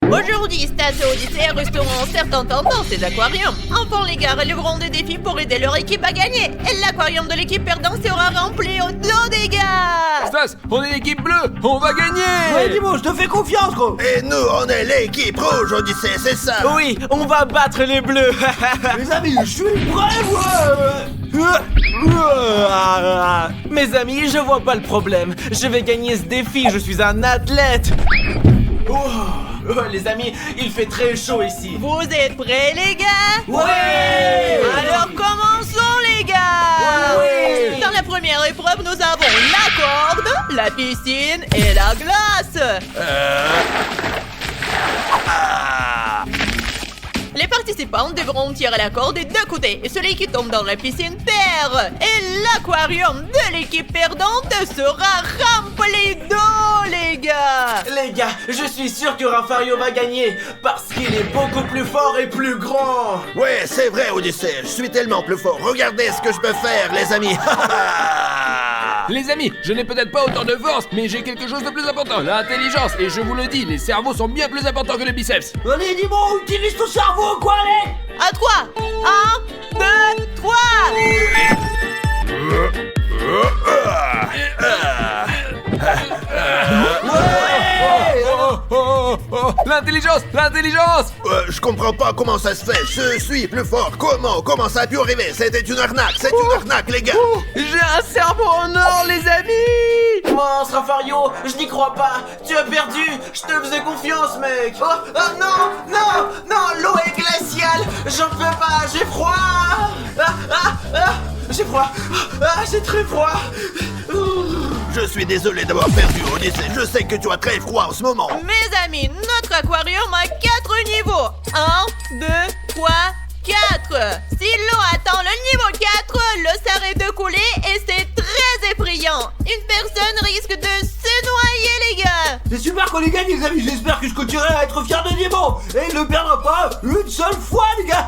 Aujourd'hui, Stas et Odyssée resteront certaines tendances des aquariums. Enfin, les gars relèveront des défis pour aider leur équipe à gagner. Et l'aquarium de l'équipe perdante sera rempli au dos des gars. Stas, on est l'équipe bleue, on va gagner. Ouais, dis-moi, je te fais confiance, gros. Et nous, on est l'équipe rouge, Odyssée, c'est ça. Oui, on va battre les bleus. Les amis, je suis prêt, moi. Mes amis, je vois pas le problème. Je vais gagner ce défi, je suis un athlète. Les amis, il fait très chaud ici. Vous êtes prêts, les gars? Ouais. Alors commençons, les gars. Ouais. Dans la première épreuve, nous avons la corde, la piscine et la glace. Les participants devront tirer la corde des deux côtés et celui qui tombe dans la piscine perd. Et l'aquarium de l'équipe perdante sera rempli d'eau, les gars. Les gars, je suis sûr que Rafario va gagner parce qu'il est beaucoup plus fort et plus grand. Ouais, c'est vrai, Odyssée, je suis tellement plus fort. Regardez ce que je peux faire, les amis. Les amis, je n'ai peut-être pas autant de force, mais j'ai quelque chose de plus important, l'intelligence. Et je vous le dis, les cerveaux sont bien plus importants que les biceps. Allez, dis-moi, utilise ton cerveau, quoi, allez. À 3, 1, 2, 3. L'intelligence, l'intelligence. Je comprends pas comment ça se fait. Je suis plus fort. Comment ça a pu arriver? C'était une arnaque. C'est une arnaque, les gars. J'ai un cerveau en or, les amis. Mince, Rafario, je n'y crois pas. Tu as perdu. Je te faisais confiance, mec. Oh non, l'eau est glaciale. J'en peux pas, j'ai froid. J'ai froid. J'ai très froid. Je suis désolé d'avoir perdu, Odyssée. Je sais que tu as très froid en ce moment. Mes amis, notre aquarium a 4 niveaux. 1, 2, 3, 4. Si l'eau atteint le niveau 4, l'eau s'arrête de couler et c'est très effrayant. Une personne risque de se noyer, les gars. C'est super qu'on ait gagné, les amis. J'espère que je continuerai à être fier de Nemo. Et il ne perdra pas une seule fois, les gars.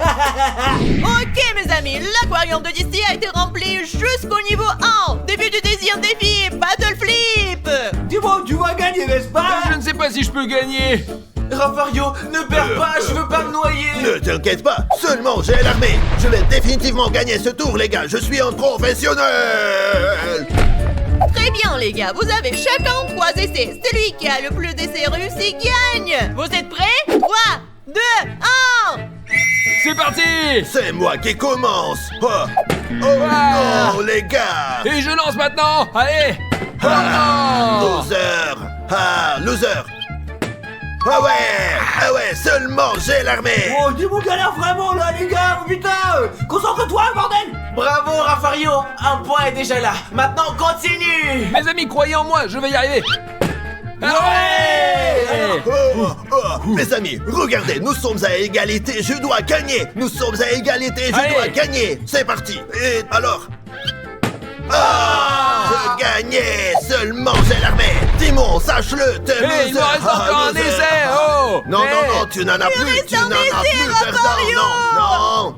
Ok, mes amis, l'aquarium d'Odyssée a été rempli jusqu'au niveau 1. Début du deuxième défi, Battle Flip. Dis-moi, tu vas gagner, n'est-ce pas? Je ne sais pas si je peux gagner. Rafario, ne perds pas, je veux pas me noyer. Ne t'inquiète pas, seulement j'ai l'armée. Je vais définitivement gagner ce tour, les gars. Je suis un professionnel. Très bien, les gars, vous avez chacun 3 essais. Celui qui a le plus d'essais réussis gagne. Vous êtes prêts? 3, 2, 1. C'est parti. C'est moi qui commence. Non, les gars. Et je lance maintenant. Allez. Oh non. Loser. Loser. Ah ouais, seulement j'ai l'armée. Oh, dis-moi galère vraiment, là, les gars. Putain, concentre-toi, bordel. Bravo, Rafario. Un point est déjà là. Maintenant, continue. Mes amis, croyez en moi, je vais y arriver. Mes amis, regardez, nous sommes à égalité, je dois gagner. Nous sommes à égalité, je Allez. dois gagner. C'est parti. Et alors? J'ai gagné. Seulement j'ai l'armée. Timon, sache-le, t'es Hey, il me reste encore un loser. essai. Oh. Non, Hey. non, tu n'en as plus, tu reste n'en un as essai, plus, perdant. Rafario.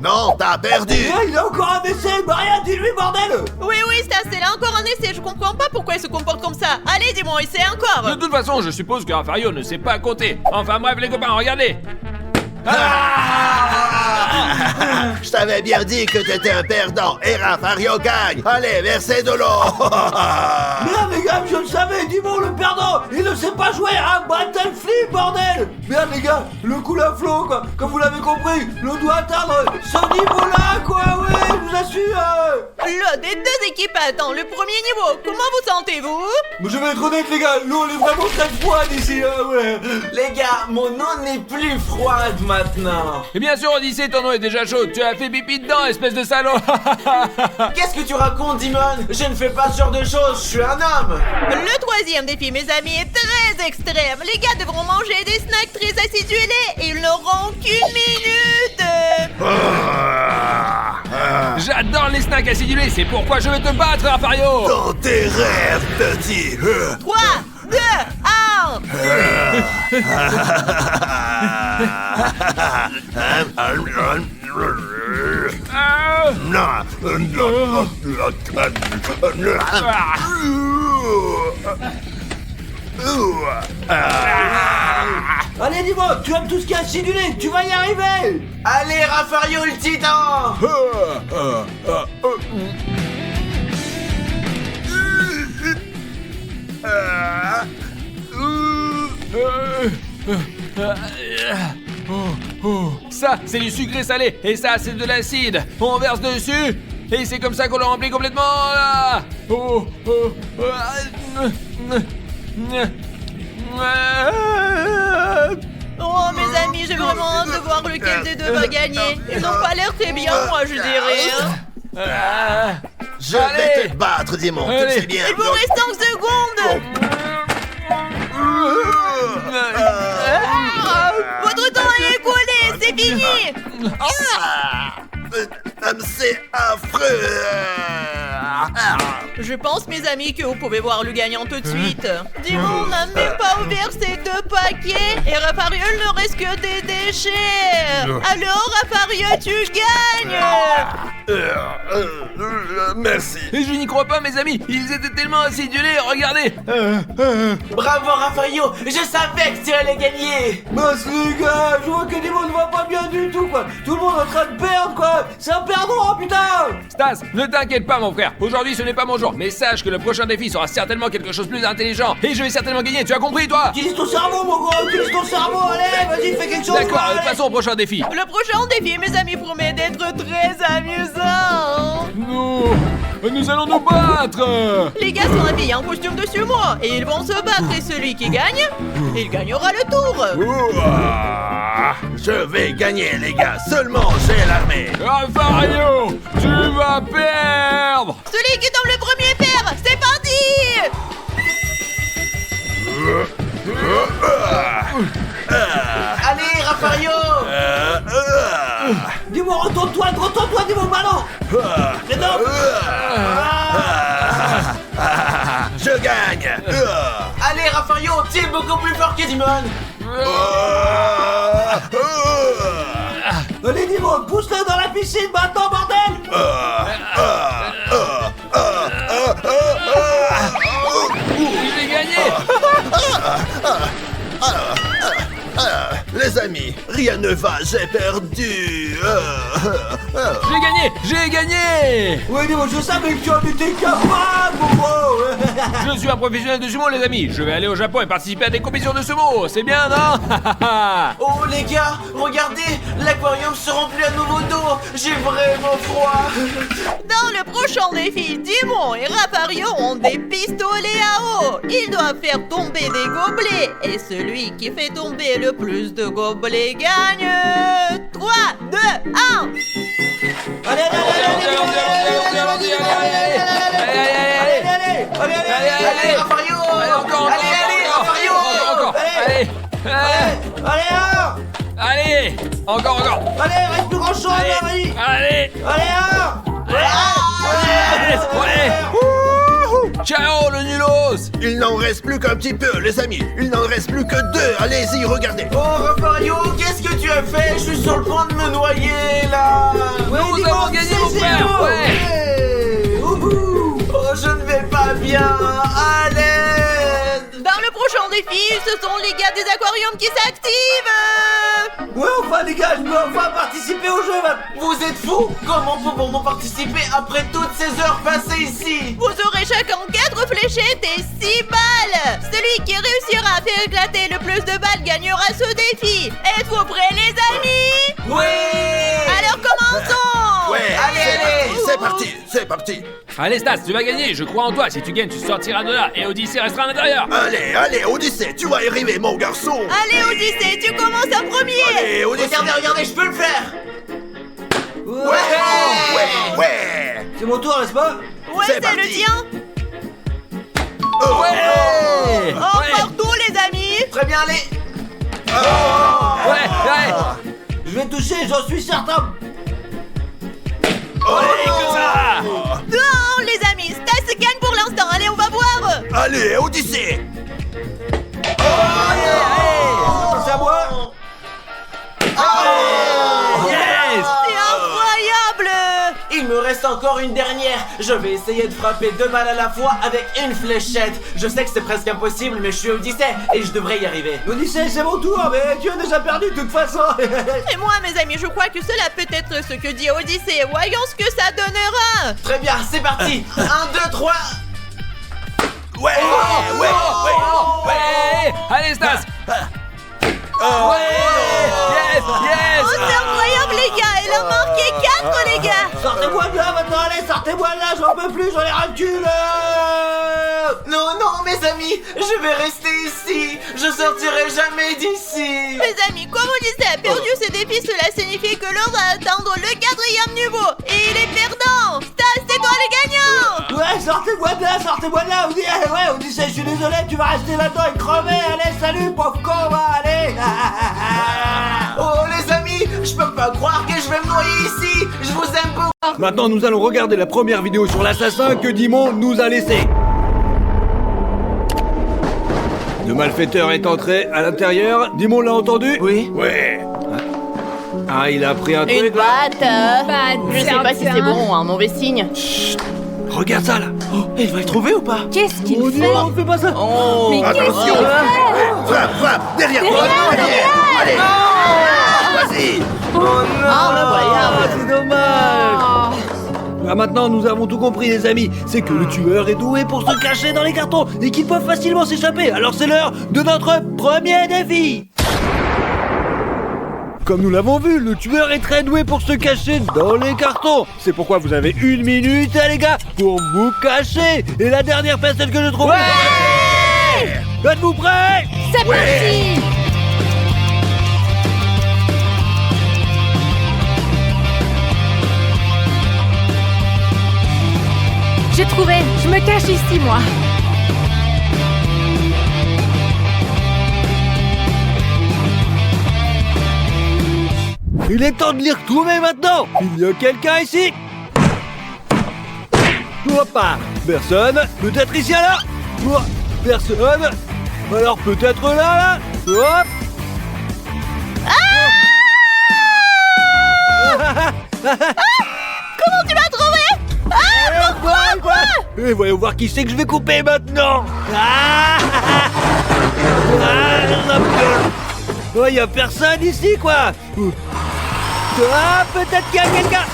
Non, t'as perdu. Il a encore un essai, Maria, dis-lui, bordel. Oui, Stas, c'est là encore un essai. Je comprends pas pourquoi il se comporte comme ça. Allez, dis-moi, essaie De encore. toute façon, je suppose que Rafario ne sait pas compter. Enfin bref, les copains, regardez. Je t'avais bien dit que t'étais un perdant. Et Rafario gagne. Allez, versez de l'eau. Merde, les gars, je le savais, dis-moi, le perdant, il ne sait pas jouer à Battle Flip, bordel. Merde, les gars, le cool à flot, quoi. Comme vous l'avez compris, l'eau doit atteindre ce niveau-là, quoi, ouais, je vous assure. L'eau des deux équipes attend le premier niveau. Comment vous sentez-vous? Mais je vais être honnête, les gars, l'eau, elle est vraiment très froide ici, ouais. Les gars, mon eau n'est plus froide maintenant. Et bien sûr, Odyssée, ton eau est déjà chaude. Tu as fait pipi dedans, espèce de salaud. Qu'est-ce que tu racontes, Dimon? Je ne fais pas ce genre de choses, je suis un homme. Le troisième défi, mes amis, est très extrême. Les gars devront manger des snacks très acidulés et ils n'auront qu'une minute. J'adore les snacks acidulés, c'est pourquoi je vais te battre, Rafario. Dans tes rêves, petit. 3, 2, 1. Allez, dis-moi, tu aimes tout ce qui est acidulé, tu vas y arriver. Allez, Raffario le titan. Ça, c'est du sucré salé, et ça, c'est de l'acide. On verse dessus, et c'est comme ça qu'on le remplit complètement. Là. Oh, mes amis, j'ai vraiment hâte de voir lequel des deux va gagner. Ils n'ont pas l'air très bien, moi, je dirais. Hein. Je vais te battre, Dimon, tu le Allez. sais bien. Il vous reste 5 secondes. Votre temps est écoulé, c'est fini. C'est affreux. Je pense, mes amis, que vous pouvez voir le gagnant tout de suite. Dimon n'a même pas ouvert ses 2 paquets et Raffario ne reste que des déchets. Alors, Raffario, tu gagnes. Merci. Et je n'y crois pas, mes amis. Ils étaient tellement acidulés, regardez. Bravo, Raffario. Je savais que tu allais gagner. Mince les gars, je vois que Dimon ne va pas bien du tout, quoi. Tout le monde est en train de perdre, quoi. C'est un perdant, putain. Stas, ne t'inquiète pas, mon frère. Aujourd'hui, ce n'est pas mon jour. Mais sache que le prochain défi sera certainement quelque chose de plus intelligent. Et je vais certainement gagner. Tu as compris, toi? Utilise ton cerveau, mon gros, utilise ton cerveau, allez, vas-y, fais quelque chose. D'accord, allez. passons au prochain défi. Le prochain défi, mes amis, promet d'être très amusant. Nous allons nous battre. Les gars sont habillés en costume de sumo et ils vont se battre et celui qui gagne, il gagnera le tour. Je vais gagner, les gars. Seulement j'ai l'armée. Raffario, tu vas perdre. Celui qui tombe le premier perd, c'est parti. Allez, Raffario. Dis-moi, retourne-toi, dis-moi, ballon. Maintenant. Je gagne. Allez, Raffario, tu es beaucoup plus fort que Dimon. Allez, Dimon, pousse-le dans la piscine, maintenant, bordel. J'ai gagné. Les amis, rien ne va, j'ai perdu. J'ai gagné. Oui, Dimon, je savais que tu en étais capable, mon gros. Je suis un professionnel de sumo, les amis. Je vais aller au Japon et participer à des compétitions de sumo. C'est bien, non? Oh, les gars, regardez, l'aquarium se remplit à nouveau d'eau. J'ai vraiment froid. Dans le prochain défi, Dimon et Raffario ont des pistolets à eau. Ils doivent faire tomber des gobelets. Et celui qui fait tomber le plus de gobelets gagne. 3, 2, 1. Allez, Allez, Raffario. Allez, Raffario. Allez, encore. Allez, reste plus grand chose, là, vas-y. Allez. Ciao, le nulos. Il n'en reste plus qu'un petit peu, les amis. Il n'en reste plus que 2. Allez-y, regardez. Oh, Raffario, qu'est-ce que tu as fait? Je suis sur le point de me noyer, là. Nous avons gagné, mon frère. Ouais. Oh, je ne vais pas bien. À l'aide. Dans le prochain défi, ce sont les gars des aquariums qui s'activent. Ouais, enfin, les gars, je peux enfin participer au jeu, man. Vous êtes fous? Comment pouvons-nous participer après toutes ces heures passées ici? Vous aurez chacun 4 fléchettes et 6 balles. Celui qui réussira à faire éclater le plus de balles gagnera ce défi. Êtes-vous prêts, les amis? Oui. Alors commençons. Ouais, Allez. c'est parti. Allez, Stas, tu vas gagner. Je crois en toi. Si tu gagnes, tu sortiras de là. Et Odyssée restera à l'intérieur. Allez, Odyssée, tu vas y arriver, mon garçon. Allez, Odyssée, tu commences en premier. Allez, Odyssée. Regardez, je peux le faire. Ouais. C'est mon tour, n'est-ce pas? Ouais, C'est c'est parti. le tien. Ouais. Encore tout, les amis. Très bien, allez. Ouais. Je vais toucher, j'en suis certain. Allez, comme ça. Non, les amis, Stas gagne pour l'instant. Allez, on va voir. Allez, Odyssée. C'est à moi. Yes. C'est incroyable. Il me reste encore une dernière. Je vais essayer de frapper 2 balles à la fois avec une fléchette. Je sais que c'est presque impossible, mais je suis Odyssée et je devrais y arriver. Odyssée, c'est mon tour, mais tu as déjà perdu de toute façon. Et moi, mes amis, je crois que cela peut être ce que dit Odyssée. Voyons ce que ça donnera. Très bien, c'est parti. 1, 2, 3. Ouais. Allez, Stas. Ouais. Yes. Oh, c'est incroyable, les gars. Elle a marqué 4, les gars. Sortez-moi de là maintenant, allez, sortez-moi de là, j'en peux plus, j'en ai ras le cul là. Non, mes amis, je vais rester ici. Je sortirai jamais d'ici. Mes amis, comme Odyssée a perdu ce défi, cela signifie que l'on va atteindre le 4e niveau. Et il est perdant. Stas, c'est toi le gagnant. Ouais, sortez-moi de là, Odyssée, je suis désolé, tu vas rester là-dedans et crever. Allez, salut, pauvre con, va, allez. Oh les amis, je peux pas croire que je vais me noyer ici. Je vous aime beaucoup. Maintenant, nous allons regarder la première vidéo sur l'assassin que Dimon nous a laissé. Le malfaiteur est entré à l'intérieur. Dimon l'a entendu? Oui. Ouais. Ah, il a pris un Une truc là. boîte. Je sais pas si c'est bon ou un mauvais signe. Regarde ça là. Oh, il va le trouver ou pas? Qu'est-ce qu'il fait? Non, fais pas ça. Oh, Mais qu'est-ce Attention. qu'il fait? Frappe, derrière toi. Allez. Vas-y. C'est dommage. Ah, maintenant, nous avons tout compris, les amis. C'est que le tueur est doué pour se cacher dans les cartons et qu'ils peuvent facilement s'échapper. Alors c'est l'heure de notre premier défi. Comme nous l'avons vu, le tueur est très doué pour se cacher dans les cartons. C'est pourquoi vous avez 1 minute, les gars, pour vous cacher. Et la dernière personne que je trouve... Ouais. Êtes-vous prêts? C'est parti! J'ai trouvé, je me cache ici, moi. Il est temps de les retrouver maintenant. Il y a quelqu'un ici? Hoppa. Personne. Peut-être ici là. Personne. Alors peut-être là. Hop. Comment tu l'as trouvé? Pourquoi? Et voyons voir qui c'est que je vais couper maintenant. Oh, y a personne ici, quoi. Ah, peut-être qu'il y a quelqu'un.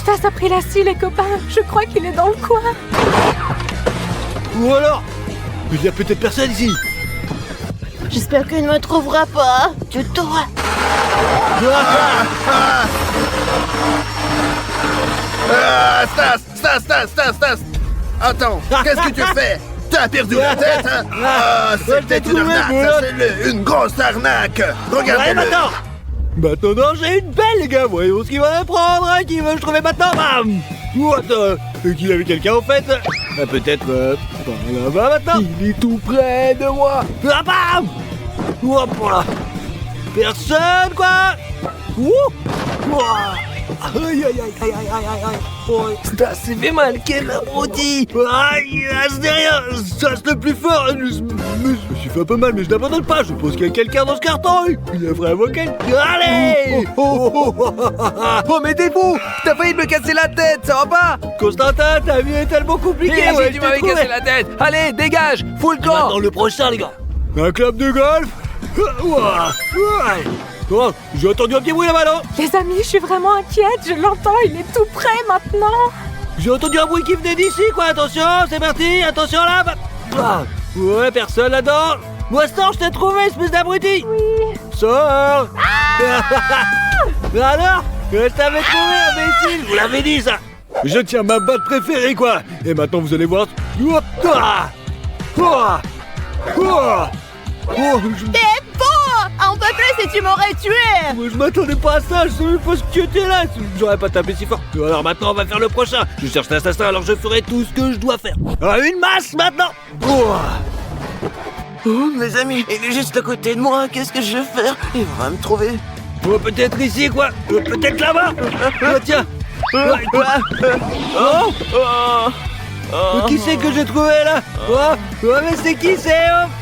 Stas a pris la scie, les copains. Je crois qu'il est dans le coin. Ou alors, il y a peut-être personne ici. J'espère qu'il ne me trouvera pas. Tu dois. Stas. Attends, qu'est-ce que tu fais? T'as perdu la tête, hein? Ah, c'était une arnaque, sachez-le, une grosse arnaque. Ouais, Regardez-le. Maintenant, j'ai une belle, les gars. Voyons ce qu'il va me prendre, hein, qui veut je trouver maintenant. Bam. What? Qu'il avait quelqu'un, en fait. Peut-être par là-bas, maintenant. Il est tout près de moi. Ah, bam. Hop là. Personne, quoi. Ouh. Ouah. Aïe. Oh, ça s'est fait mal, quel abruti. Aïe, c'est rien. Ça, c'est le plus fort. Je me suis fait un peu mal, mais je n'abandonne pas. Je pense qu'il y a quelqu'un dans ce carton. Il y a vraiment quelqu'un. Allez. Oh, mais t'es fou. T'as failli me casser la tête, ça va pas? Constantin, ta vie est tellement compliquée. Si, Ouais, tu je m'avais t'ai cassé trouvé. la tête. Allez, dégage. Fous le camp. Maintenant, le prochain, les gars. Un club de golf. Ouah. Oh, j'ai entendu un petit bruit là-bas, non? Les amis, je suis vraiment inquiète. Je l'entends, il est tout près maintenant. J'ai entendu un bruit qui venait d'ici, quoi. Attention, c'est parti. Attention là. Ouais, personne là-dedans. Moi, sors, je t'ai trouvé, espèce d'abruti. Oui. Sors. Alors, je t'avais trouvé, imbécile. Je vous l'avais dit, ça. Je tiens ma batte préférée, quoi. Et maintenant, vous allez voir. Hop. T'es faux. On peut plus si tu m'aurais tué. Moi, je m'attendais pas à ça, je savais pas ce que tu étais là. J'aurais pas tapé si fort. Alors maintenant, on va faire le prochain. Je cherche l'assassin, alors je ferai tout ce que je dois faire. Une masse maintenant. Oh, mes amis, il est juste à côté de moi. Qu'est-ce que je vais faire? Il va me trouver. Peut-être ici, quoi. Peut-être là-bas. Tiens. Qui c'est que j'ai trouvé là? Mais c'est qui c'est?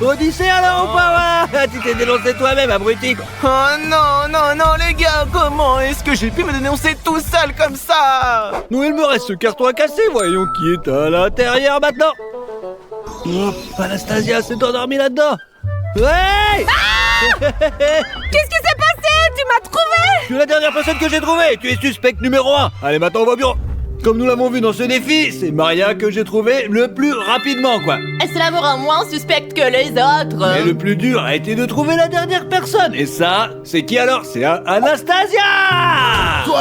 Odyssée alors ou pas? Voilà. Tu t'es dénoncé toi-même, abruti. Oh non, les gars, comment est-ce que j'ai pu me dénoncer tout seul comme ça? Non, il me reste ce carton à casser, voyons qui est à l'intérieur maintenant. Anastasia s'est endormie là-dedans. Ouais. Qu'est-ce qui s'est passé? Tu m'as trouvé? Tu es la dernière personne que j'ai trouvée. Tu es suspect numéro 1. Allez, maintenant on va au bureau. Comme nous l'avons vu dans ce défi, c'est Maria que j'ai trouvé le plus rapidement, quoi. Et cela me rend moins suspecte que les autres. Et le plus dur a été de trouver la dernière personne. Et ça, c'est qui alors? C'est Anastasia. Toi,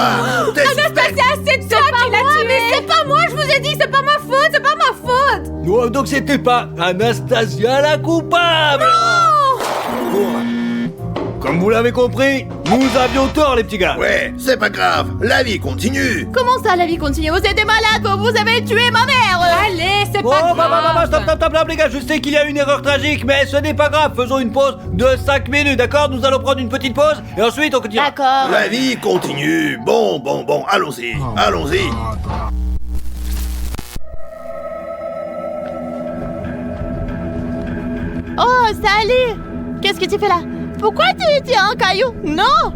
t'es suspect. Anastasia, c'est toi qui l'as tué! Mais c'est pas moi, je vous ai dit, c'est pas ma faute, c'est pas ma faute! Non, donc c'était pas Anastasia la coupable. Bon. Comme vous l'avez compris, nous avions tort, les petits gars. Ouais, c'est pas grave, la vie continue. Comment ça, la vie continue? Vous étiez malade, vous avez tué ma mère. Allez, c'est Bon, pas grave! stop, les gars, je sais qu'il y a une erreur tragique, mais ce n'est pas grave, faisons une pause de 5 minutes, d'accord? Nous allons prendre une petite pause, et ensuite on continue. D'accord. La vie continue. Bon, allons-y. Oh, salut. Qu'est-ce que tu fais là? Pourquoi tu tiens un caillou? Non. Oh.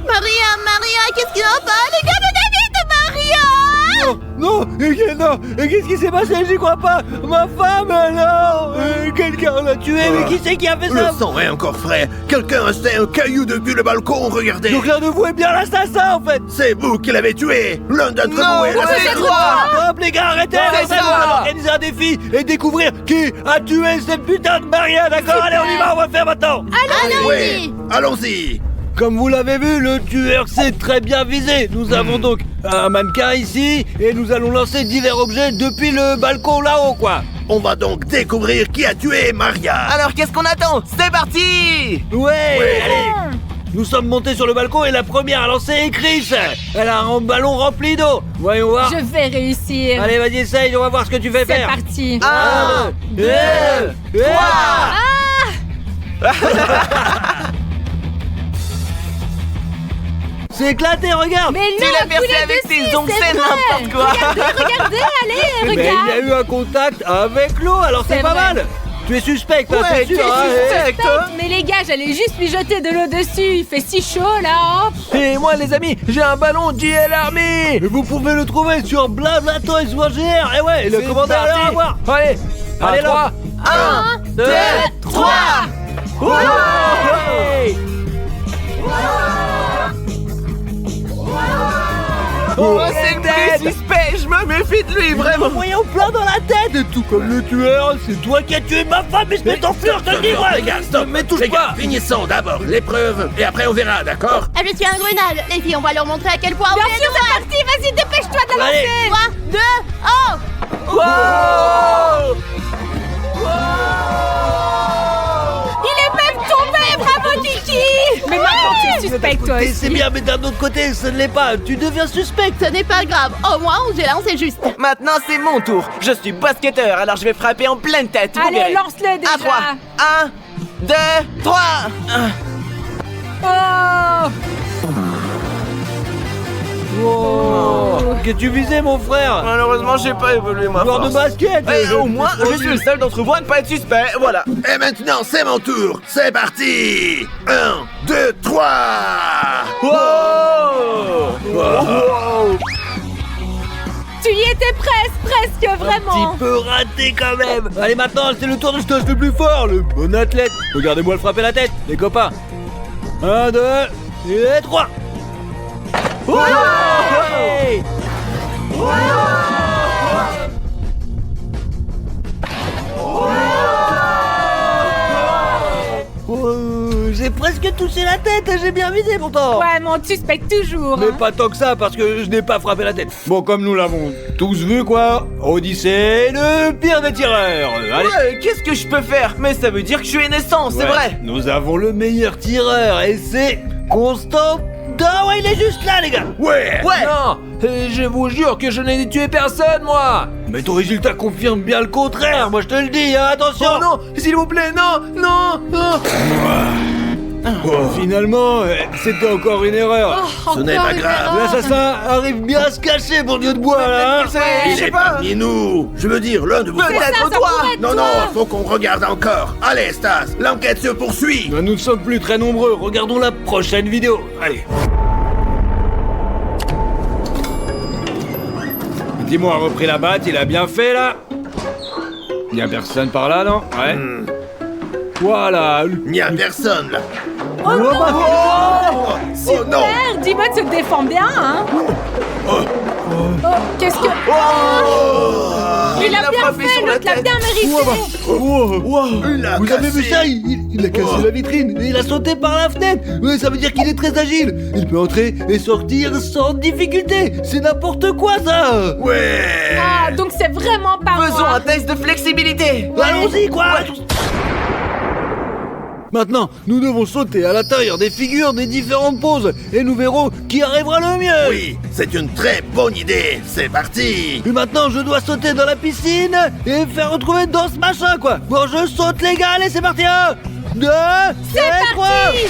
Maria, qu'est-ce qui va pas? Les gars de David, Maria! Non, et qu'est-ce qui s'est passé? J'y crois pas. Ma femme, non. Quelqu'un l'a tuée, mais qui c'est qui a fait Le ça? sang est encore frais. Quelqu'un a jeté un caillou depuis le balcon, regardez. Donc l'un de vous est bien l'assassin, en fait. C'est vous qui l'avez tué. L'un d'entre vous est l'assassin. Stop, les gars, arrêtez. C'est ça. On va organiser un défi et découvrir qui a tué cette putain de Maria, d'accord? Allez, on y va, on va faire maintenant. Oui, allons-y. Comme vous l'avez vu, le tueur s'est très bien visé. Nous avons donc un mannequin ici et nous allons lancer divers objets depuis le balcon là-haut, quoi. On va donc découvrir qui a tué Maria. Alors qu'est-ce qu'on attend? C'est parti! Ouais, Ouais. allez. Nous sommes montés sur le balcon et la première à lancer est Chris. Elle a un ballon rempli d'eau. Voyons voir. Je vais réussir! Allez, vas-y, essaye, on va voir ce que tu fais C'est faire. parti! 1, 2, 3! C'est éclaté, regarde. Mais Tu non, l'as percé poulet avec dessus, tes ongles, c'est vrai. n'importe quoi. Regardez, allez, Mais il y a regarde! eu un contact avec l'eau, alors c'est C'est pas vrai. mal. Tu es suspect, hein, Ouais, c'est tu sûr. es hein, suspect, toi. Mais les gars, j'allais juste lui jeter de l'eau dessus, il fait si chaud là! Et moi, les amis, j'ai un ballon JL Army. Et vous pouvez le trouver sur Blabla Toys Wargère. Et ouais, le C'est commandeur parti. à voir. Allez, Allez, là. 1, 2, 3! Oh, c'est le plus suspect, je me méfie de lui, vraiment! Voyons plein dans la tête, tout comme le tueur. C'est toi qui as tué ma femme, espèce d'enflure, je te le dis, moi. Les gars, stop. Mais touche Les gars, pas. finissons d'abord l'épreuve et après on verra, d'accord? Je suis un grenade. Les filles, on va leur montrer à quel point Bien on est sûr, c'est parti, vas-y, dépêche-toi de Allez. lancer! 3, 2, 1. Il est même tombé, bravo Kiki! Mais maintenant tu es suspect toi Et c'est aussi! bien, mais d'un autre côté, ce ne l'est pas. Tu deviens suspect. Ce n'est pas grave. Au moins, j'ai lancé juste. Maintenant c'est mon tour. Je suis basketteur, alors je vais frapper en pleine tête. vous Allez, verrez. lance-le déjà! À 3. 1, 2, 3! Oh! Oh. Que tu visais, mon frère. Malheureusement, j'ai pas évolué ma Joueur de force. basket. Au moins, je suis le seul d'entre vous à ne pas être suspect. Voilà. Et maintenant, c'est mon tour. C'est parti. 1, 2, 3. Tu y étais presque, vraiment! Petit peu raté quand même. Allez, maintenant, c'est le tour de stage le plus fort, le bon athlète. Regardez-moi le frapper la tête, les copains. 1, 2 et 3. Hey. J'ai presque touché la tête, j'ai bien visé pourtant. Ouais, mon tu suspectes toujours! Mais hein. pas tant que ça, parce que je n'ai pas frappé la tête. Bon, comme nous l'avons tous vu, quoi, Odyssée, le pire des tireurs. Allez. Ouais, qu'est-ce que je peux faire? Mais ça veut dire que je suis innocent, c'est Ouais, vrai. Nous avons le meilleur tireur, et c'est Constant. Ah ouais, il est juste là, les gars. Ouais. Ouais. Non, je vous jure que je n'ai tué personne, moi. Mais ton résultat confirme bien le contraire, moi je te le dis, hein, attention. Oh non, s'il vous plaît, non, non, non. Finalement, c'était encore une erreur. Ce n'est pas grave. L'assassin arrive bien à se cacher, bon Dieu de bois, là, hein. Il Je sais est pas. parmi nous. Je veux dire, l'un de vous. Peut-être toi. Non, non, faut qu'on regarde encore. Allez, Stas, l'enquête se poursuit. Nous ne sommes plus très nombreux, regardons la prochaine vidéo. Allez. Dis-moi a repris la batte, il a bien fait là. Y a personne par là, non? Ouais. Voilà. Il n'y a personne là. Oh non! Oh non. Super! Dis-moi de se défendre bien, hein? Oh, qu'est-ce que... Il a bien frappé fait, sur la l'autre l'a tête. bien mérité! Il a Vous avez vu cassé. ça? Il a cassé la vitrine et il a sauté par la fenêtre. Ouais, ça veut dire qu'il est très agile. Il peut entrer et sortir sans difficulté. C'est n'importe quoi ça. Ouais. Ah, donc c'est vraiment pas Faisons moi! un test de flexibilité. Allons-y, quoi. Maintenant, nous devons sauter à l'intérieur des figures des différentes poses et nous verrons qui arrivera le mieux. Oui, c'est une très bonne idée. C'est parti. Et maintenant, je dois sauter dans la piscine et faire retrouver dans ce machin, quoi. Bon, je saute, les gars. Allez, c'est parti. 1, 2, C'est 3. parti!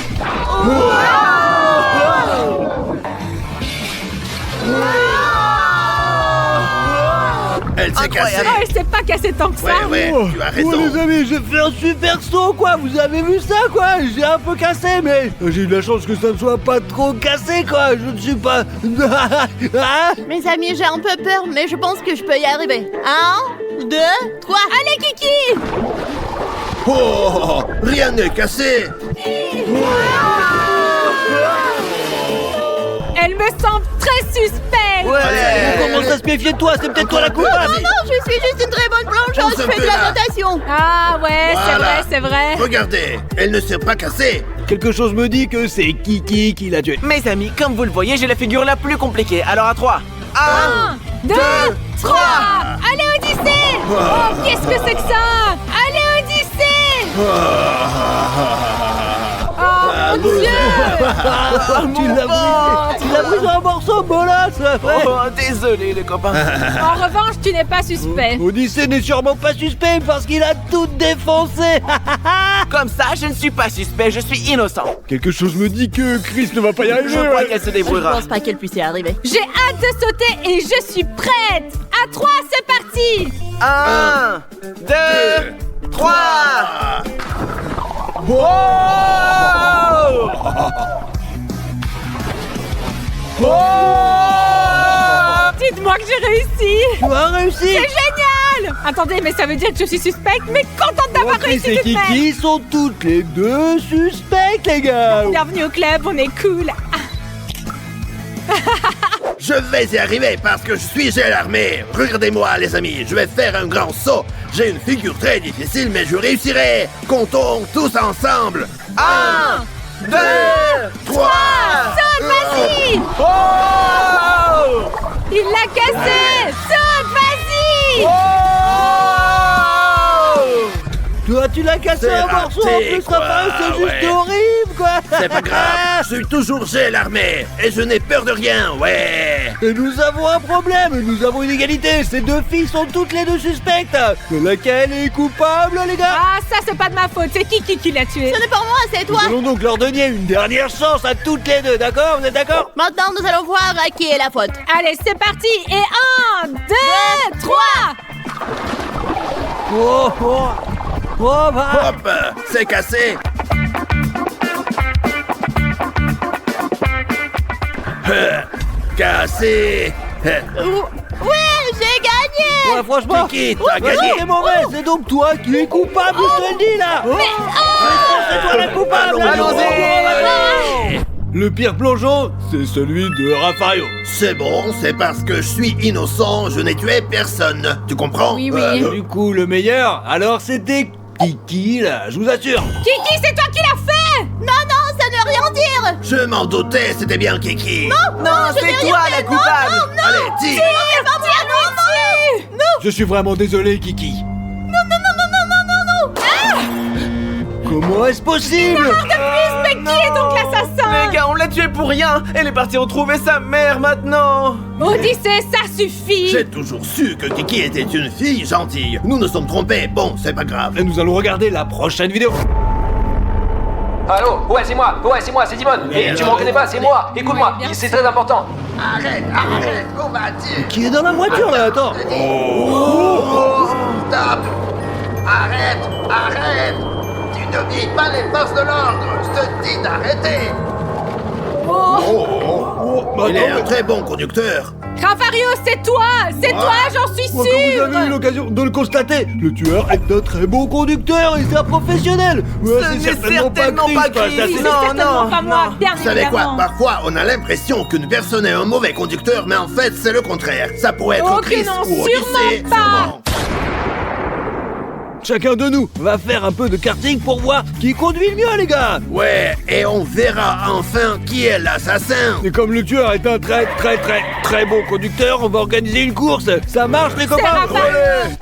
Elle s'est cassée. Oh, elle s'est pas cassée tant que ça! Ouais, tu as raison. Oh les amis, j'ai fait un super saut quoi, vous avez vu ça quoi? J'ai un peu cassé mais j'ai eu la chance que ça ne soit pas trop cassé quoi, je ne suis pas... Hein? Mes amis, j'ai un peu peur, mais je pense que je peux y arriver. 1, 2, 3. Allez, Kiki! Oh, rien n'est cassé. Elle me semble très suspecte! Allez. On commence à se méfier de toi, c'est peut-être toi la coupable. Non, je suis juste une très bonne plongeuse, On se je fais de fait là. la natation. Ah ouais, Voilà. c'est vrai. Regardez, elle ne s'est pas cassée. Quelque chose me dit que c'est Kiki qui l'a tué. Mes amis, comme vous le voyez, j'ai la figure la plus compliquée. Alors à 3. 1, 2, 3! Allez, Odyssée! Oh, qu'est-ce que c'est que ça? Allez, Odyssée! Oh, mon Dieu! Tu l'as pris en morceaux, bolas. Oh, désolé les copains. En revanche, tu n'es pas suspect. Odyssée n'est sûrement pas suspect parce qu'il a tout défoncé. Comme ça, je ne suis pas suspect, je suis innocent. Quelque chose me dit que Chris ne va pas y arriver. Je crois qu'elle se Je débrouillera. pense pas qu'elle puisse y arriver. J'ai hâte de sauter et je suis prête! À 3, c'est parti! 1, 2, 3. Dites-moi que j'ai réussi! Tu as réussi. C'est génial! Attendez, mais ça veut dire que je suis suspecte, mais contente d'avoir Chris réussi et tout de même! Kiki sont toutes les deux suspectes, les gars. Bienvenue au club, on est cool! Je vais y arriver parce que je suis Gel Armé. Regardez-moi les amis, je vais faire un grand saut. J'ai une figure très difficile mais je réussirai. Comptons tous ensemble. 1, 2, 3. Saute, vas-y! Oh! Il l'a cassé! Saute, vas-y! Toi, tu l'as cassé C'est en morceaux, en raté, plus, quoi, Raphaël, c'est juste ouais. horrible, quoi. C'est pas grave, je suis toujours Gel Armé et je n'ai peur de rien, ouais. Et nous avons un problème, nous avons une égalité. Ces deux filles sont toutes les deux suspectes. De laquelle est coupable, les gars? Ah, ça, c'est pas de ma faute, c'est Kiki qui l'a tué! Ce n'est pas moi, c'est toi. Nous allons donc leur donner une dernière chance à toutes les deux, d'accord? Vous êtes d'accord? Maintenant, nous allons voir à qui est la faute. Allez, c'est parti! Et 1, 2, 3! Oh, oh. Oh, bah. Hop, c'est cassé. Cassé. Oui, j'ai gagné. Ouais, franchement, Kiki, t'as gagné. c'est mauvais, c'est donc toi qui es coupable, je te le dis là. C'est toi la coupable. Allons-y. Le pire plongeon, c'est celui de Raffario. C'est bon, c'est parce que je suis innocent, je n'ai tué personne. Tu comprends? Oui, oui. Du coup, le meilleur, alors c'était Kiki là, je vous assure. Kiki, c'est toi qui l'as fait! Non, ça ne veut rien dire. Je m'en doutais, c'était bien Kiki. Non, c'est toi la coupable. Allez, dis. C'est pas moi, non. Je suis vraiment désolé, Kiki. Non. Comment est-ce possible? Mais qui est donc l'assassin? Les gars, on l'a tué pour rien. Elle est partie retrouver sa mère maintenant. Odyssée, ça suffit! J'ai toujours su que Kiki était une fille gentille. Nous nous sommes trompés. Bon, c'est pas grave. Et nous allons regarder la prochaine vidéo. Allô? Ouais, c'est moi, c'est Dimon. Et tu me reconnais pas, c'est moi. Écoute-moi, Ouais, bien c'est très important. Arrête, on va dire. Qui est dans la voiture là? Attends. Stop! Arrête! Tu n'obéis pas les forces de l'ordre! Je te dis d'arrêter! Il est un très bon conducteur! Rafario, c'est toi, j'en suis Comme vous sûre. avez eu l'occasion de le constater, le tueur est un très bon conducteur et c'est un professionnel. Ouais, Ce n'est certainement pas quoi, Chris. ça, C'est c'est- certainement pas moi, bien Vous savez quoi? évidemment. Parfois, on a l'impression qu'une personne est un mauvais conducteur, mais en fait, c'est le contraire. Ça pourrait être Oh, Chris non, ou sûrement Odyssey, pas. sûrement. Chacun de nous va faire un peu de karting pour voir qui conduit le mieux, les gars. Ouais, et on verra enfin qui est l'assassin. Et comme le tueur est un très bon conducteur, on va organiser une course. Ça marche, les copains? Raphaël. Allez.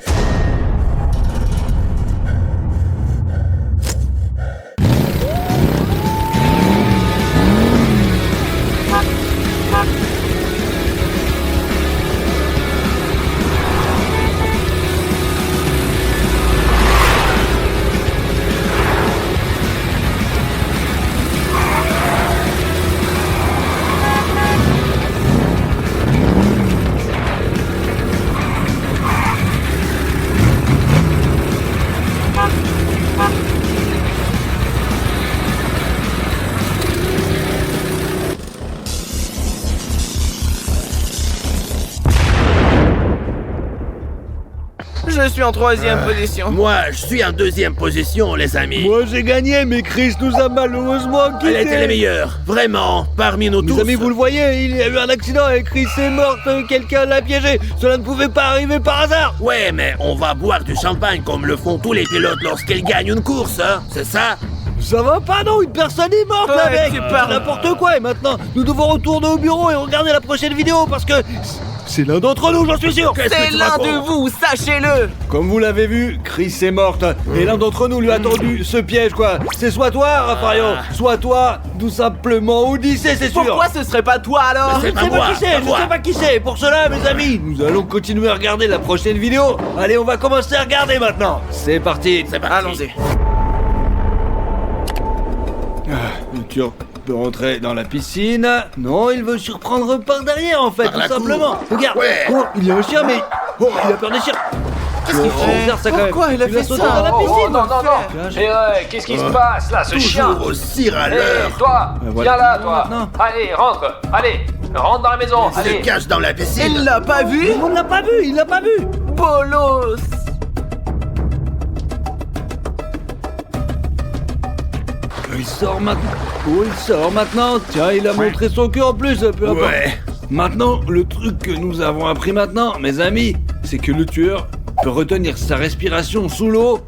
Je suis en 3e position. Moi, je suis en 2e position, les amis. Moi j'ai gagné, mais Chris nous a malheureusement quittés. Elle était les meilleures, vraiment, parmi nous tous. Mes amis, vous le voyez, il y a eu un accident et Chris est morte, quelqu'un l'a piégé. Cela ne pouvait pas arriver par hasard. Ouais, mais on va boire du champagne comme le font tous les pilotes lorsqu'ils gagnent une course, hein, c'est ça? Ça va pas non, une personne est morte Ouais, là, mec. tu parles. N'importe quoi. Et maintenant, nous devons retourner au bureau et regarder la prochaine vidéo parce que c'est l'un d'entre nous, j'en suis sûr. Qu'est-ce que C'est tu l'un racontes? de vous, sachez-le. Comme vous l'avez vu, Chris est morte et l'un d'entre nous lui a tendu ce piège quoi. C'est soit toi, Rafario, soit toi, tout simplement Odyssey, c'est sûr. Pourquoi ce serait pas toi alors? Mais Je ne sais pas qui c'est, je ne sais pas qui c'est. Pour cela, mes amis, nous allons continuer à regarder la prochaine vidéo. Allez, on va commencer à regarder maintenant. C'est parti. C'est parti. Allons-y. Le tueur peut rentrer dans la piscine. Non, il veut surprendre par derrière en fait, Par la tout simplement. cour. Regarde, Ouais. oh, il y a un chien, mais oh, il a peur des chiens. Qu'est-ce qu'il fait? Regarde ça quand même. Pourquoi il a fait sauté ça? dans la Oh, piscine. non. Mais qu'est-ce qui se passe là, ce chien? Toujours aussi Hé, râleur. toi, voilà. viens là, toi. Non. Allez, rentre dans la maison. Il se Allez. cache dans la Il piscine. l'a pas vu? On l'a pas vu, il l'a pas vu. Bolos. Il sort maintenant. Oh, il sort maintenant. Tiens, il a montré son cul en plus, peu importe. Ouais. Maintenant, le truc que nous avons appris maintenant, mes amis, c'est que le tueur peut retenir sa respiration sous l'eau.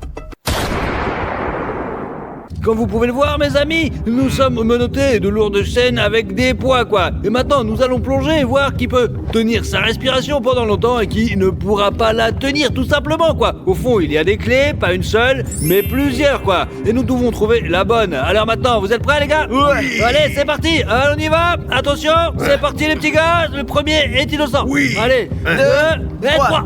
Comme vous pouvez le voir, mes amis, nous sommes menottés de lourdes chaînes avec des poids, quoi. Et maintenant, nous allons plonger et voir qui peut tenir sa respiration pendant longtemps et qui ne pourra pas la tenir, tout simplement, quoi. Au fond, il y a des clés, pas une seule, mais plusieurs, quoi. Et nous devons trouver la bonne. Alors maintenant, vous êtes prêts, les gars? Oui. Allez, c'est parti. Alors, on y va. Attention, c'est parti, les petits gars. Le premier est innocent. Oui. Allez, 2 et 3.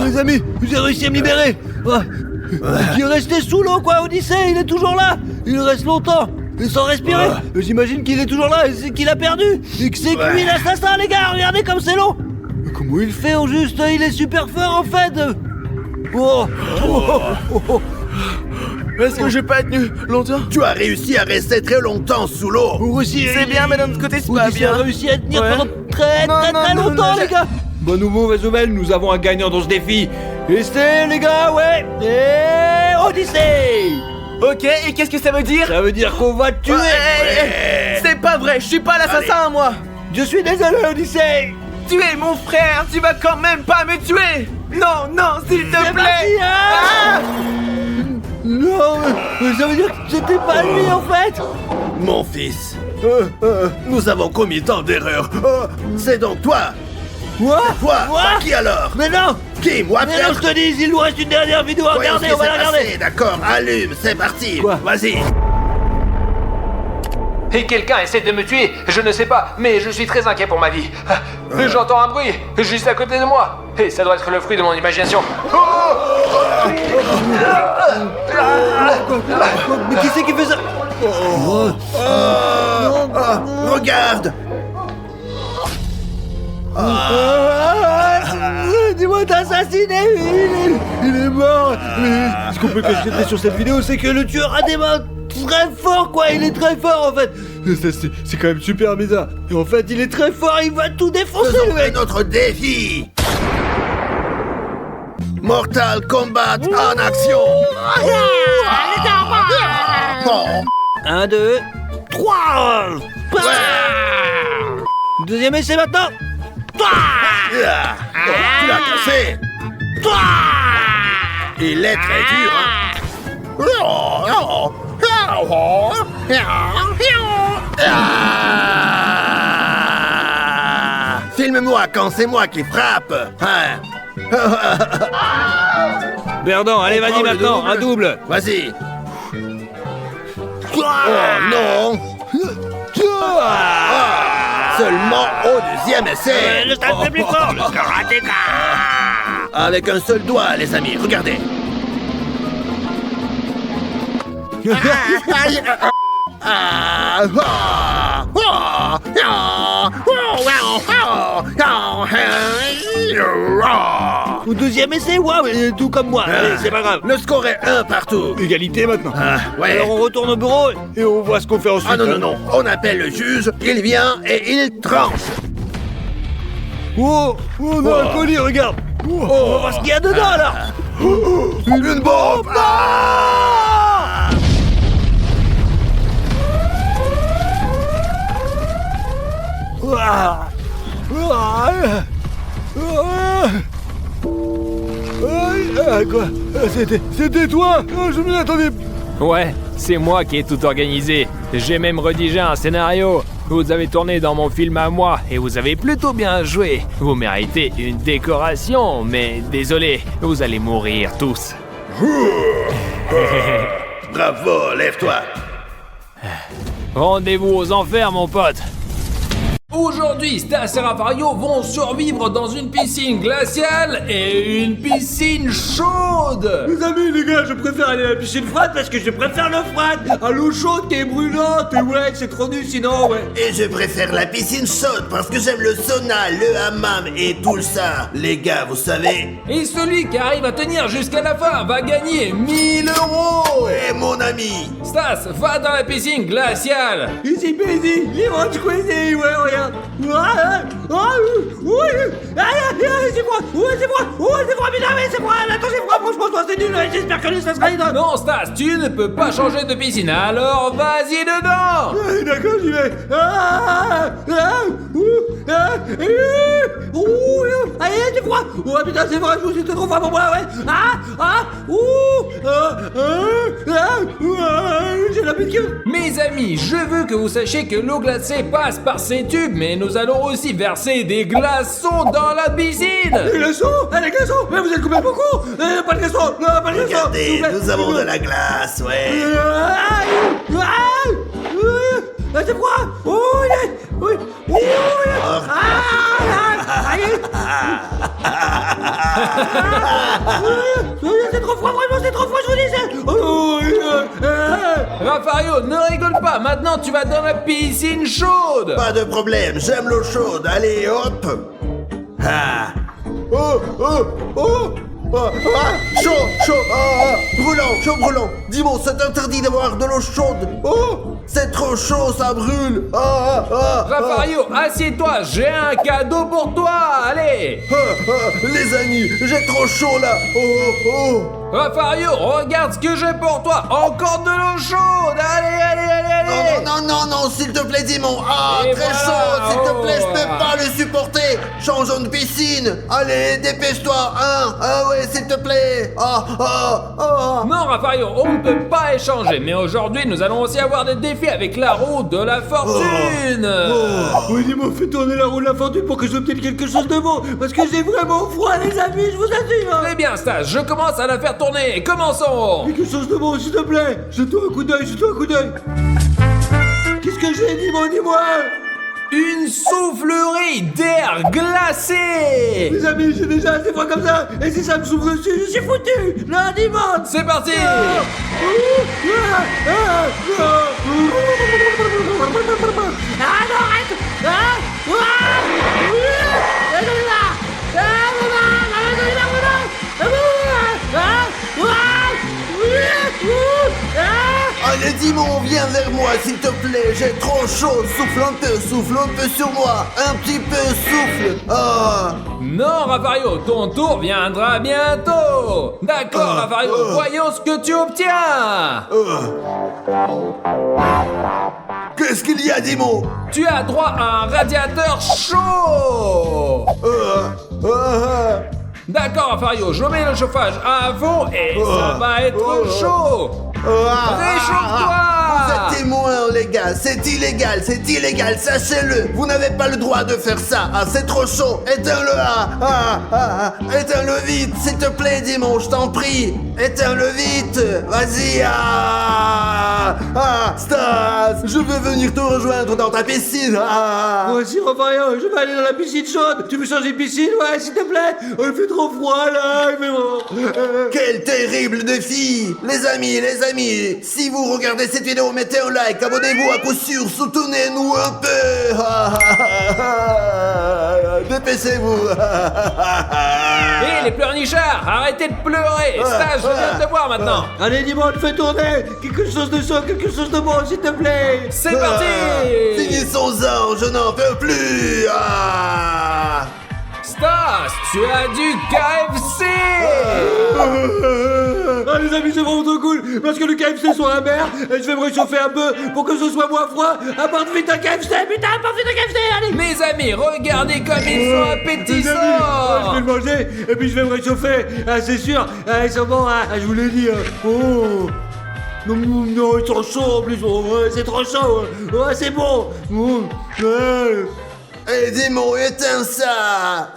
Les amis, j'ai réussi à me libérer. Il est resté sous l'eau, quoi, Odyssey, il est toujours là. Il reste longtemps. Et sans respirer. J'imagine qu'il est toujours là et c'est qu'il a perdu. Et que c'est lui l'assassin, les gars. Regardez comme c'est long. Comment il fait au juste? Il est super fort, en fait. Est-ce que j'ai pas tenu longtemps? Tu as réussi à rester très longtemps sous l'eau. C'est bien, mais d'un autre côté, c'est pas Odyssey a bien. réussi à tenir Ouais. pendant très Non, longtemps, non, les gars. Bonne ou mauvaise nouvelle, nous avons un gagnant dans ce défi. Et c'est, les gars, ouais. Et Odyssey. Ok, et qu'est-ce que ça veut dire? Ça veut dire qu'on va te tuer. C'est pas vrai, je suis pas l'assassin, moi. Je suis désolé, Odyssey. Tu es mon frère, tu vas quand même pas me tuer. Non, non, s'il te C'est plaît. parti, hein. Non, mais ça veut dire que c'était pas lui, en fait. Mon fils, nous avons commis tant d'erreurs. C'est donc toi Quoi? Toi, Quoi? Bah, qui alors? Mais non! Qui, moi Mais non, je te dis, il nous reste une dernière vidéo à Voyons regarder, ce qui on va la s'est regarder! passé, d'accord, allume, c'est parti. Quoi? Vas-y. Et quelqu'un essaie de me tuer, je ne sais pas, mais je suis très inquiet pour ma vie. J'entends un bruit, juste à côté de moi. Et ça doit être le fruit de mon imagination. Mais qui c'est qui fait ça? Regarde. Dis-moi, t'as assassiné! Il est mort! Mais ce qu'on peut constater sur cette vidéo, c'est que le tueur a des mains très forts, quoi! Il est très fort, en fait! C'est quand même super bizarre! Et en fait, il est très fort, il va tout défoncer, le Faisons mec! notre défi. Mortal Kombat en action. 1, 2, 3! Deuxième essai maintenant! Tu l'as cassé. Il est très dur, Filme-moi quand c'est moi qui frappe. Perdant, allez, vas-y prend le maintenant, double. un double! Vas-y. Oh non. Seulement au deuxième essai. Le stade c'est plus fort! Le karatéka! Avec un seul doigt, les amis, regardez. Au deuxième essai, waouh, tout comme moi. Allez, c'est pas grave. Le score est 1 partout. Égalité maintenant. Ouais. Alors on retourne au bureau et on voit ce qu'on fait ensuite. Ah non, on appelle le juge, il vient et il tranche. Oh, on a un colis, regarde. On va voir ce qu'il y a dedans là. Une bombe. Quoi? C'était toi? Je m'y attendais. Ouais, c'est moi qui ai tout organisé. J'ai même rédigé un scénario. Vous avez tourné dans mon film à moi et vous avez plutôt bien joué. Vous méritez une décoration, mais désolé, vous allez mourir tous. Bravo, lève-toi. Rendez-vous aux enfers, mon pote. Aujourd'hui, Stas et Rafario vont survivre dans une piscine glaciale et une piscine chaude. Les amis, les gars, je préfère aller à la piscine froide parce que je préfère l'eau froide à l'eau chaude qui est brûlante. Et ouais, c'est trop nul sinon, ouais. Et je préfère la piscine chaude parce que j'aime le sauna, le hammam et tout ça. Les gars, vous savez. Et celui qui arrive à tenir jusqu'à la fin va gagner 1000 €. Et mon ami. Stas, va dans la piscine glaciale. Easy peasy, lemon squeezy, ouais, regarde. C'est froid, c'est froid, putain, mais c'est froid, attends, c'est froid, franchement, c'est nul, j'espère que ça sera hydrant. Non, Stas, tu ne peux pas changer de piscine, alors vas-y dedans. D'accord, j'y vais. Allez, c'est froid. Oh putain, c'est vrai, c'était trop froid pour moi, ouais. J'ai la pique. Mes amis, je veux que vous sachiez que l'eau glacée passe par ces tubes, mais nous allons aussi verser des glaçons dans la piscine. Les glaçons? Les glaçons? Mais vous êtes combien beaucoup? Pas de glaçons, non, pas de glaçons. Regardez, nous avons de la glace, ouais. C'est froid. C'est trop froid, vraiment, c'est trop froid, je vous disais. Rafario, ne rigole pas, maintenant tu vas dans la piscine chaude. Pas de problème, j'aime l'eau chaude. Allez, hop. Chaud, brûlant. Dis-moi, c'est interdit d'avoir de l'eau chaude. C'est trop chaud, ça brûle. Rafario, assieds-toi, j'ai un cadeau pour toi, allez. Les amis, j'ai trop chaud là. Rafario, regarde ce que j'ai pour toi. Encore de l'eau chaude. Allez, allez, allez, allez. Non, s'il te plaît, Dimon. Ah, Et très voilà. chaud, s'il te plaît, je Oh. peux pas le supporter. Changeons de piscine. Allez, dépêche-toi, hein. Ah ouais, s'il te plaît. Non, Rafario, on ne peut pas échanger. Mais aujourd'hui, nous allons aussi avoir des défis avec la roue de la fortune. Oui, dis-moi, fais tourner la roue de la fortune pour que j'obtienne quelque chose de bon. Parce que j'ai vraiment froid, les amis, je vous assure. Très bien, Stas, je commence à la faire tourner. Commençons. Quelque chose de bon, s'il te plaît. Jette-toi un coup d'œil, jette-toi un coup d'œil. Qu'est-ce que j'ai, dis-moi. Une soufflerie d'air glacé. Les amis, j'ai déjà assez froid comme ça. Et si ça me souffle dessus, je suis foutu. Là, dis-moi. C'est parti. Allez, Dimon, viens vers moi, s'il te plaît. J'ai trop chaud. Souffle un peu sur moi. Un petit peu, souffle. Ah. Non, Rafario, ton tour viendra bientôt. D'accord, Rafario, voyons ce que tu obtiens. Qu'est-ce qu'il y a, Dimon? Tu as droit à un radiateur chaud. D'accord, Rafario, je mets le chauffage à fond et ça va être chaud. Réchauffe-toi. Vous êtes témoins, les gars, c'est illégal, sachez-le. Vous n'avez pas le droit de faire ça. Ah, c'est trop chaud. Éteins-le. Éteins-le vite, s'il te plaît, Dimon, je t'en prie. Éteins-le vite. Vas-y. Stas, je veux venir te rejoindre dans ta piscine. Moi aussi, Rafario, je vais aller dans la piscine chaude. Tu veux changer de piscine? Ouais, s'il te plaît. Oh, il fait trop froid, là. Il fait bon. Quel terrible défi. Les amis, si vous regardez cette vidéo, mettez un like, abonnez-vous à coup sûr, soutenez-nous un peu. Dépêchez-vous. Et les pleurnichards, arrêtez de pleurer. Stas, je viens de te voir maintenant. Allez, dis-moi, fais tourner. Quelque chose de chaud, quelque chose de bon, s'il te plaît. C'est parti. Finissons-en, je n'en peux plus. Stas, tu as du KFC. Ah, les amis, c'est vraiment trop cool. Parce que le KFC sont la mer. Et je vais me réchauffer un peu pour que ce soit moins froid. Apporte vite un KFC, putain, apporte vite un KFC, allez. Mes amis, regardez comme ils sont Les amis, je vais appétissants. le manger et puis je vais me réchauffer. Ah, c'est sûr. Ah, ils sont bons, hein. Ah, je vous l'ai dit. Oh. Non, ils sont chauds en plus. Oh, ouais, c'est trop chaud. Ouais, c'est bon. Ouais. Eh, Dimon, éteins ça.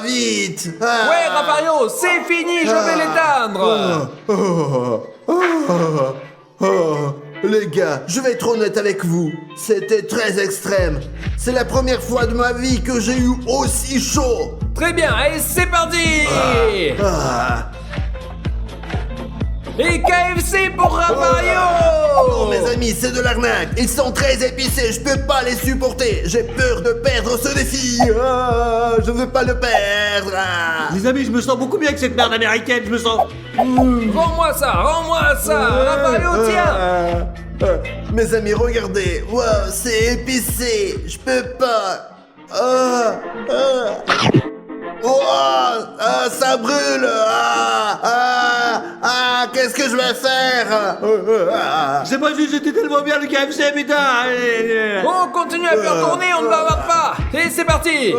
Vite. Ouais, Rafario, c'est fini, je vais l'éteindre. Les gars, je vais être honnête avec vous. C'était très extrême. C'est la première fois de ma vie que j'ai eu aussi chaud. Très bien, et c'est parti. Et KFC pour Rafario. Non, mes amis, c'est de l'arnaque. Ils sont très épicés, je peux pas les supporter. J'ai peur de perdre ce défi. Je veux pas le perdre. Les amis, je me sens beaucoup mieux avec cette merde américaine. Je me sens. Rends-moi ça, Rafario, tiens. Mes amis, regardez. Wow, c'est épicé. Je peux pas. Ça brûle. Qu'est-ce que je vais faire? C'est pas juste, j'étais tellement bien le KFC, putain. On continue à faire tourner, on ne bavarde pas. Et c'est parti.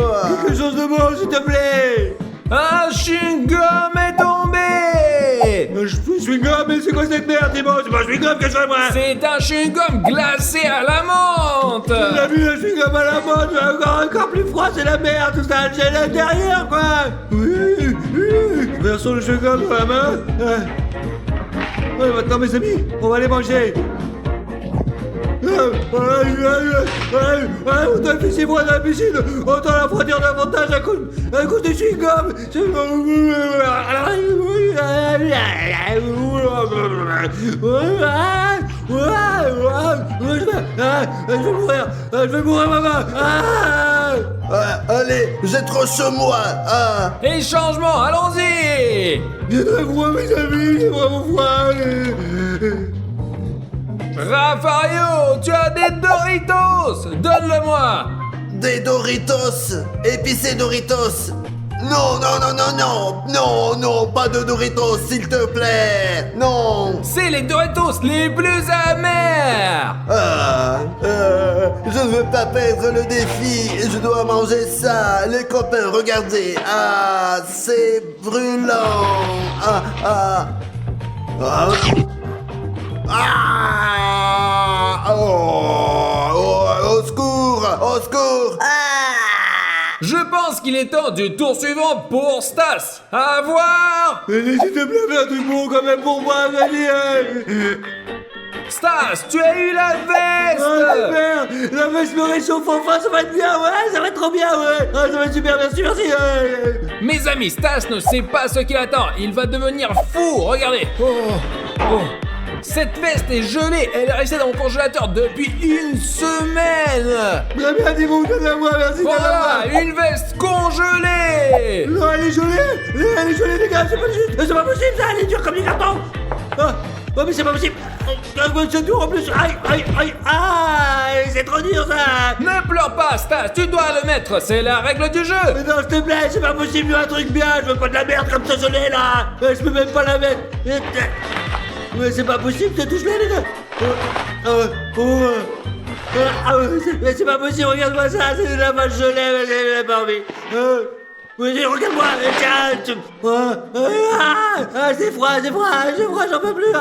Quelque chose de bon, s'il te plaît. Un chewing-gum est tombé. Chewing-gum, mais c'est quoi cette merde, dis-moi? C'est pas un chewing-gum que je veux, moi. C'est un chewing-gum glacé à la menthe. J'ai vu un chewing-gum à la mode, encore plus froid, c'est la merde, tout ça, j'ai l'intérieur, quoi. Versons le chewing-gum dans la main. Ouais, maintenant, mes amis, on va aller manger. Autant le c'est moi dans la piscine, autant la frontière davantage à cause de chewing-gum. Je vais mourir, maman. Allez, j'ai trop chaud, moi. Et changement, allons-y. J'ai très froid, mes amis, j'ai vraiment froid. Rafario, tu as des Doritos. Donne-le-moi. Des Doritos, épicés Doritos. Non, non, non, non, non. Non, non, pas de Doritos, s'il te plaît. Non. C'est les Doritos les plus amers. Je ne veux pas perdre le défi. Je dois manger ça. Les copains, regardez. Ah, c'est brûlant. Au secours. Au secours. Je pense qu'il est temps du tour suivant pour Stas. À voir. S'il te plaît, fais un truc bon quand même pour moi, vas-y. Stas, tu as eu la veste. Super. La veste me réchauffe enfin, ça va être bien, ouais, ça va être trop bien, ouais. Ça va être super, merci, merci. Mes amis, Stas ne sait pas ce qu'il attend. Il va devenir fou. Regardez. Oh. Cette veste est gelée. Elle est restée dans mon congélateur depuis une semaine. Très bien, Dimon, donne-la-moi, merci. Voilà, une veste congelée. Non, elle est gelée, les gars, c'est pas possible, ça, elle est dure comme du carton. Oh, mais c'est pas possible. C'est dur en plus. Aïe, c'est trop dur, ça. Ne pleure pas, Stas, tu dois le mettre. C'est la règle du jeu. Mais non, s'il te plaît, c'est pas possible, un truc bien. Je veux pas de la merde comme ça gelée, là. Je peux même pas la mettre. Mais c'est pas possible, c'est tout gelé, les gars. Mais c'est pas possible, regarde-moi ça, c'est de la vache gelée, mais j'ai pas envie. Mais regarde-moi, tiens. C'est froid, j'en peux plus.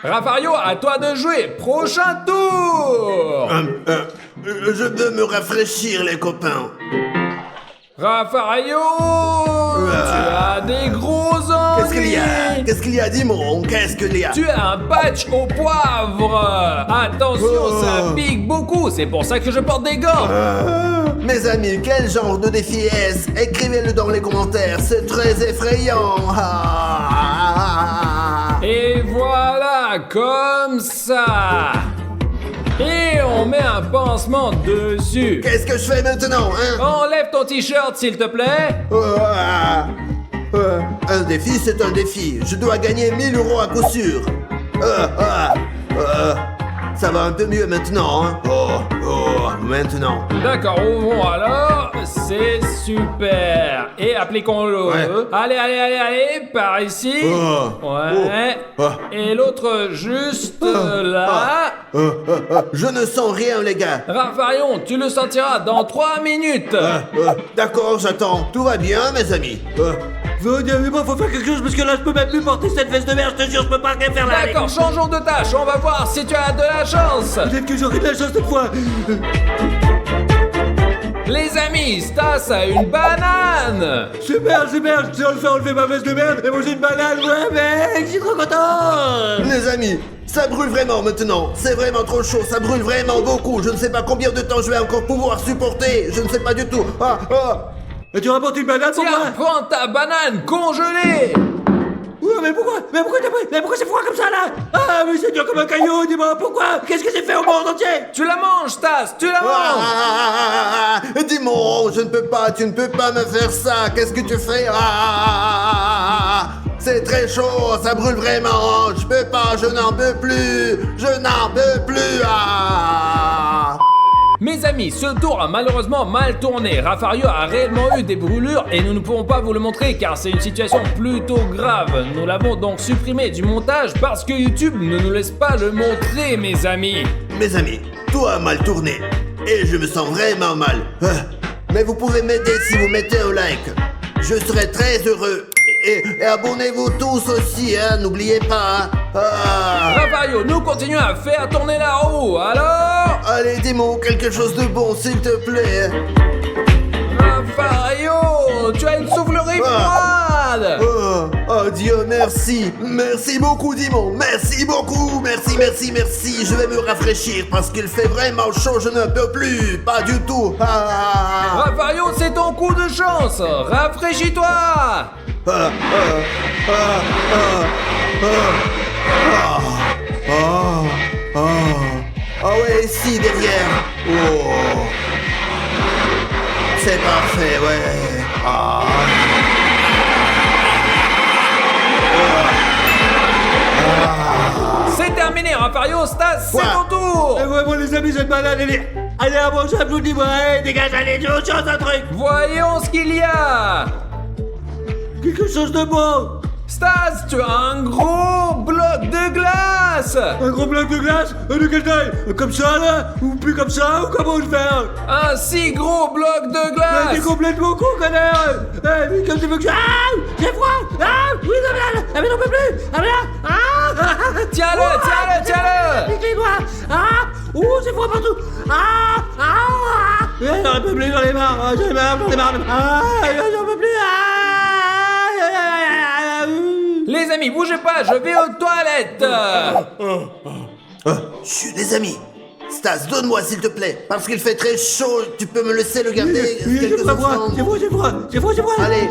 Rafario, à toi de jouer. Prochain tour. Je veux me rafraîchir, les copains. Rafario, tu as des gros ennuis. Qu'est-ce qu'il y a, Dimon? Qu'est-ce qu'il y a? Tu as un patch au poivre. Attention, ça pique beaucoup. C'est pour ça que je porte des gants. Mes amis, quel genre de défi est-ce? Écrivez-le dans les commentaires, c'est très effrayant. Et voilà, comme ça. Et on met un pansement dessus. Qu'est-ce que je fais maintenant, hein? Enlève ton t-shirt, s'il te plaît. Un défi, c'est un défi. Je dois gagner 1000 € à coup sûr. Ça va un peu mieux maintenant, hein? Maintenant. D'accord, ouvrons alors. C'est super. Et appliquons-le. Ouais. Allez, par ici. Ouais. Et l'autre juste là. Je ne sens rien, les gars. Rafarion, tu le sentiras dans 3 minutes. D'accord, j'attends. Tout va bien, mes amis. Faut faire quelque chose parce que là je peux même plus porter cette veste de merde, je te jure, je peux pas rien faire là. D'accord, changeons de tâche. On va voir si tu as de la chance. Peut-être que j'aurai de la chance cette fois. Les amis, Stas a une banane. Super, je vais le faire enlever ma veste de merde et manger une banane, ouais mec, je suis trop content. Les amis, ça brûle vraiment maintenant. C'est vraiment trop chaud, ça brûle vraiment beaucoup. Je ne sais pas combien de temps je vais encore pouvoir supporter. Je ne sais pas du tout. Et tu rapportes une banane pour moi? Tiens, prends ta banane congelée. Ouais, mais pourquoi t'as pris? Mais pourquoi c'est froid comme ça là? Mais c'est dur comme un caillou, dis-moi pourquoi? Qu'est-ce que j'ai fait au monde entier? Tu la manges, Stas, tu la manges. Dis-moi, je ne peux pas, tu ne peux pas me faire ça. Qu'est-ce que tu fais? C'est très chaud, ça brûle vraiment. Je peux pas, je n'en peux plus. Mes amis, ce tour a malheureusement mal tourné. Rafario a réellement eu des brûlures et nous ne pouvons pas vous le montrer car c'est une situation plutôt grave. Nous l'avons donc supprimé du montage parce que YouTube ne nous laisse pas le montrer, mes amis. Mes amis, tout a mal tourné. Et je me sens vraiment mal. Mais vous pouvez m'aider si vous mettez un like. Je serai très heureux. Et abonnez-vous tous aussi, hein, n'oubliez pas. Rafario, nous continuons à faire tourner la roue, alors? Allez, dis-moi quelque chose de bon, s'il te plaît. Rafario, tu as une soufflerie froide. Oh Dieu, merci. Merci beaucoup, Dimon. Merci beaucoup. Merci. Je vais me rafraîchir parce qu'il fait vraiment chaud, je ne peux plus. Pas du tout. Rafario, c'est ton coup de chance. Rafraîchis-toi. Ouais, ici, derrière. C'est parfait, ouais. terminé, Rafario, Stas, c'est Quoi? ton tour. Et vraiment les amis, cette balade, elle est immangeable, je vous dis, ouais, dégage, allez, dis autre chose, un truc. Voyons ce qu'il y a. Quelque chose de bon. Stas, tu as un gros bloc de glace. Un gros bloc de glace, de quelle taille? Comme ça, là? Ou plus comme ça? Ou comment je fais? Un si gros bloc de Mais glace. t'es complètement con, connard! Mais comme tu veux que je... Ah! J'ai froid! Ah! Oui, ça va! Ah, mais j'en peux plus! Ah, mais là! Ah! Tiens-le, tiens-le. Pique les doigts! Ah! Ouh, c'est froid partout! Ah! Ah! J'en peux plus, j'en ai marre! J'en ai marre, j'en ai marre! Ah! J'en peux plus! Les amis, bougez pas, je vais aux toilettes. Chut, les amis. Stas, donne-moi s'il te plaît, parce qu'il fait très chaud. Tu peux me laisser le garder Oui, j'ai quelques froid, instants? j'ai froid! Allez.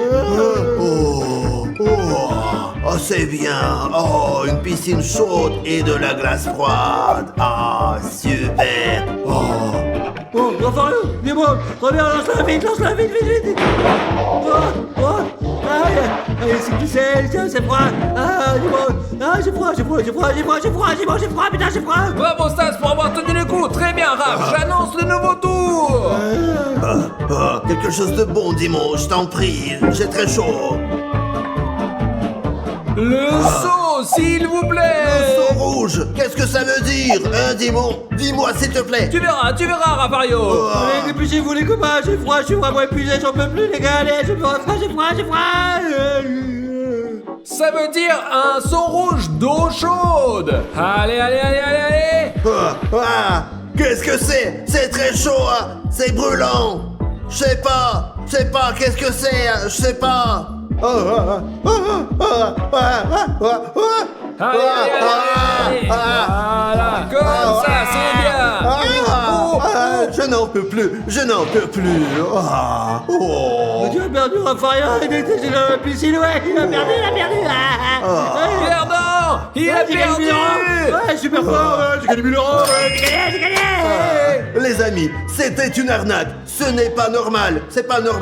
Oh, c'est bien. Oh, une piscine chaude et de la glace froide. Ah, super. Oh, Rafario, dis-moi, reviens, lance-la vite, vite! Allez, c'est glissé, c'est froid! Ah, dis-moi! Ah, j'ai froid, putain, j'ai froid! Bravo Stas pour avoir tenu le coup. Très bien, Raph, j'annonce le nouveau tour. Quelque chose de bon, Dimon, je t'en prie. J'ai très chaud. Le saut, s'il vous plaît. Saut rouge, qu'est-ce que ça veut dire, hein, Dimon? Dis-moi, s'il te plaît. Tu verras, Rafario. Allez, dépêchez-vous les copains, j'ai froid, je suis vraiment épuisé, j'en peux plus les gars, allez, j'ai froid! Ça veut dire un saut rouge d'eau chaude. Allez. Qu'est-ce que c'est? C'est très chaud, hein. C'est brûlant. Je sais pas, qu'est-ce que c'est? Je sais pas. Allez. Voilà, comme ça, c'est bien. Je n'en peux plus. Tu as perdu Rafario, il était dans la piscine, ouais, il a perdu! Perdant, il a perdu. Ouais, super fort, j'ai gagné 1000 euros, j'ai gagné! Les amis, c'était une arnaque. Ce n'est pas normal. C'est pas normal.